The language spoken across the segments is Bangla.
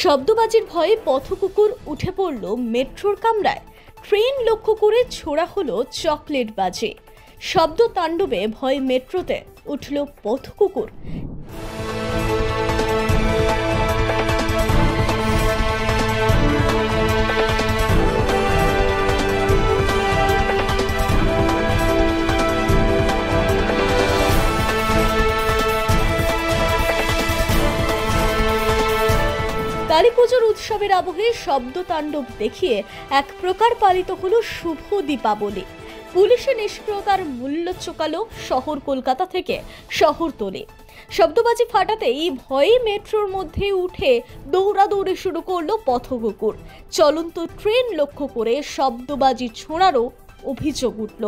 শব্দবাজির ভয়ে পথকুকুর উঠে পড়ল মেট্রোর কামরায়। ট্রেন লক্ষ্য করে ছোড়া হলো চকলেট বাজি। শব্দ তাণ্ডবে ভয়ে মেট্রোতে উঠল পথকুকুর। কালীপুজোর উৎসবের আবহে শব্দ তাণ্ডব দেখিয়ে এক প্রকার পালিত হলো শুভ দীপাবলি। পুলিশের নিষ্ক্রিয়তার মূল্য চোকালো শহর কলকাতা থেকে শহরতলি। শব্দবাজি ফাটাতেই ভয়ে মেট্রোর মধ্যে উঠে দৌড়াদৌড়ি শুরু করলো পথকুকুর। চলন্ত ট্রেন লক্ষ্য করে শব্দবাজি ছোঁড়ারও অভিযোগ উঠল।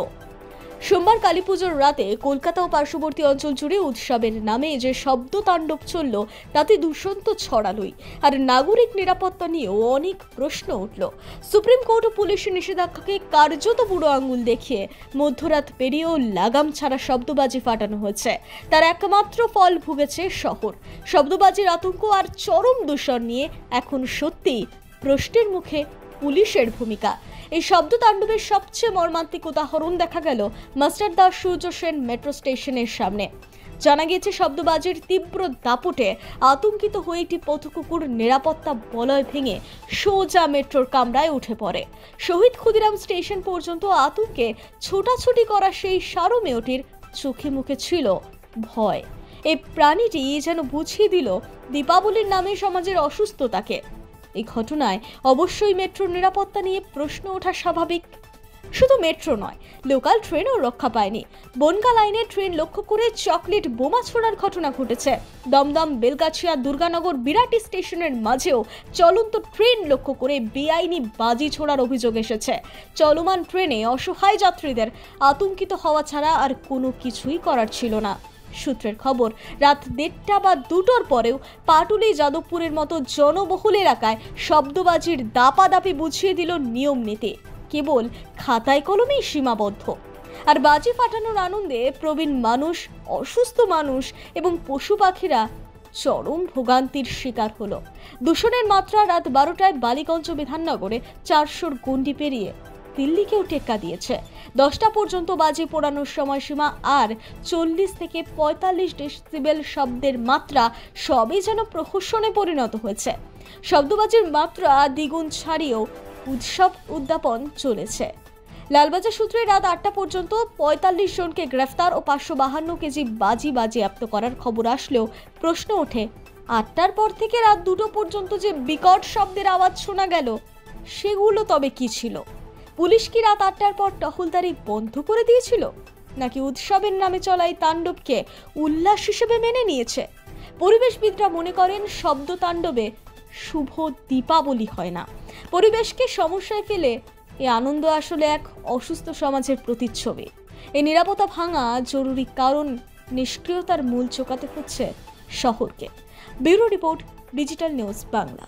সোমবার কালীপুজোর রাতে কলকাতা ও পার্শ্ববর্তী অঞ্চল জুড়ে উৎসবের নামে যে শব্দ তাণ্ডব চলল তাতে দূষণ তো ছড়ালোই, আর নাগরিক নিরাপত্তা নিয়েও অনেক প্রশ্ন উঠল। সুপ্রিম কোর্ট ও পুলিশের নিষেধাজ্ঞাকে কার্যত বুড়ো আঙুল দেখিয়ে মধ্যরাত পেরিয়েও লাগাম ছাড়া শব্দবাজি ফাটানো হয়েছে। তার একমাত্র ফল ভুগেছে শহর। শব্দবাজির আতঙ্ক আর চরম দূষণ নিয়ে এখন সত্যিই প্রশ্নের মুখে পুলিশের ভূমিকা। এই শব্দ তাণ্ডবের সবচেয়ে মর্মান্তিক উদাহরণ দেখা গেল মাস্টারদা সূর্য সেন মেট্রো স্টেশনের সামনে। জানা গিয়েছে, শব্দবাজির তীব্র দাপটে আতঙ্কিত হয়ে একটি পথকুকুর নিরাপত্তা বলয় ভেঙে সোজা মেট্রোর কামরায় উঠে পড়ে। শহীদ ক্ষুদিরাম স্টেশন পর্যন্ত আতঙ্কে ছোটাছুটি করা সেই সারমেয়টির চোখে মুখে ছিল ভয়। এই প্রাণীটি যেন বুঝিয়ে দিল দীপাবলির নামে সমাজের অসুস্থতাকে। এই ঘটনায় অবশ্যই মেট্রোর নিরাপত্তা নিয়ে প্রশ্ন ওঠা স্বাভাবিক। শুধু মেট্রো নয়, লোকাল ট্রেনও রক্ষা পায়নি। বনগা লাইনে ট্রেন লক্ষ্য করে চকলেট বোমা ছোড়ার ঘটনা ঘটেছে। দমদম, বেলগাছিয়া, দুর্গানগর, বিরাটি স্টেশনের মাঝেও চলন্ত ট্রেন লক্ষ্য করে বেআইনি বাজি ছোড়ার অভিযোগ এসেছে। চলমান ট্রেনে অসহায় যাত্রীদের আতঙ্কিত হওয়া ছাড়া আর কোনো কিছুই করার ছিল না। সূত্রের খবর, রাত 1:30 বা 2টোর পরেও পাটুলি, যাদবপুরের মতো জনবহুল এলাকায় শব্দবাজির দাপাদাপি বুঝিয়ে দিল নিয়ম নীতি কেবল খাতায় কলমেই সীমাবদ্ধ। আর বাজি ফাটানোর আনন্দে প্রবীণ মানুষ, অসুস্থ মানুষ এবং পশু পাখিরা চরম ভোগান্তির শিকার হলো। দূষণের মাত্রা রাত 12টায় বালিগঞ্জ বিধাননগরে 400-র গণ্ডি পেরিয়ে দিল্লিকেও টেক্কা দিয়েছে। 10টা পর্যন্ত বাজি পোড়ানোর সময়সীমা আর 40 থেকে 45 ডেসিবেল শব্দের মাত্রা সবই যেন প্রহসনে পরিণত হয়েছে। শব্দবাজির মাত্রা দ্বিগুণ ছাড়িয়েও উৎসব উদ্যাপন চলেছে। লালবাজার সূত্রে রাত 8টা পর্যন্ত 45 জনকে গ্রেফতার ও 552 কেজি বাজি বাজেয়াপ্ত করার খবর আসলেও প্রশ্ন ওঠে, 8টার পর থেকে রাত 2টো পর্যন্ত যে বিকট শব্দের আওয়াজ শোনা গেল সেগুলো তবে কি ছিল? পুলিশ কি রাত 8টার পর টহলদারি বন্ধ করে দিয়েছিল, নাকি উৎসবের নামে চলা এই তাণ্ডবকে উল্লাস হিসেবে মেনে নিয়েছে? পরিবেশবিদরা মনে করেন, শব্দ তাণ্ডবে শুভ দীপাবলি হয় না। পরিবেশকে সমস্যায় ফেলে এই আনন্দ আসলে এক অসুস্থ সমাজের প্রতিচ্ছবি। এই নিরাপত্তা ভাঙা জরুরি, কারণ নিষ্ক্রিয়তার মূল চোকাতে হচ্ছে শহরকে। Bureau report, digital news Bangla.